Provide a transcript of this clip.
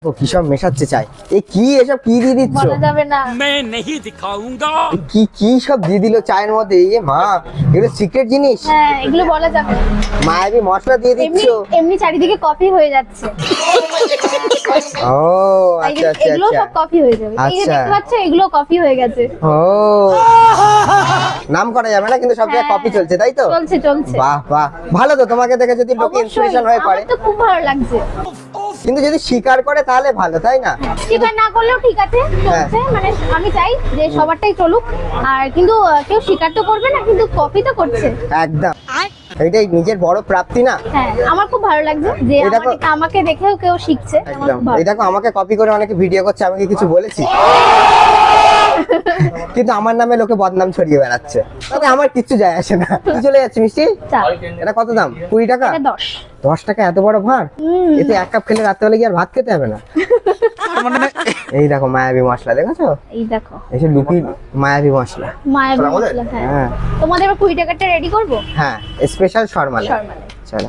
ও কি সব মেশাচ্ছে চাই, এই কি এসব কি দিয়ে দিচ্ছ? বলা যাবে না। मैं नहीं दिखाऊंगा। কি কি সব দিয়ে দিল চায়ের মধ্যে? এ মা, এগুলো সিক্রেট জিনিস। হ্যাঁ, এগুলো বলা যাবে না। মায়াবী মশলা দিয়ে এমনি দিচ্ছ? এমনি চারিদিকে কফি হয়ে যাচ্ছে। ও তাই আচ্ছা আচ্ছা এগুলো সব আচ্ছা কফি হয়ে যাবে। এই যে আচ্ছা। দেখতে পাচ্ছ, এগুলো কফি হয়ে গেছে। ও নাম করা যাবে না, কিন্তু সব জায়গায় হ্যাঁ, কপি চলছে তাই তো? চলছে চলছে। বাহ বাহ, ভালো তো, তোমাকে দেখে যদি লোকে অবশ্যই, ইন্সপিরেশন হয়ে করে। আমার তো খুব ভালো লাগছে। কিন্তু যদি স্বীকার করে তাহলে ভালো, তাই না? স্বীকার না করলেও ঠিক আছে, চলছে। মানে আমি চাই যে সবারটাই চলুক, আর কিন্তু কেউ স্বীকার তো করবে না, কিন্তু কপি তো করছে। একদম, এটাই নিজের বড় প্রাপ্তি না? হ্যাঁ, আমার খুব ভালো লাগছে যে এই দেখো- আমাকে দেখেও কেউ শিখছে। আমার একদম, খুব ভালো এই দেখো আমাকে কপি করে অনেকে ভিডিও করছে, আমি কি কিছু বলেছি? কিন্তু আমার নামে লোকে বদনাম ছড়িয়ে বেড়াচ্ছে, তবে আমার কিচ্ছু যায় আসে না। কি চলে যাচ্ছে মিষ্টি? চাল। এটা কত দাম? 20 টাকা? এটা 10। 10 টাকা এত বড় ভাঁড়? এতে এক কাপ খেলে রাত্রেবেলা কি আর ভাত খেতে হবে না? এই দেখো মায়াবী মশলা, দেখেছো? এই দেখো এসে লুকি মায়াবী মশলা। মায়াবী মশলা। হ্যাঁ, হ্যাঁ তোমাদের এবার 20 টাকাটা রেডি করবো। হ্যাঁ, স্পেশাল শর্মালে। শর্মালে। চলো।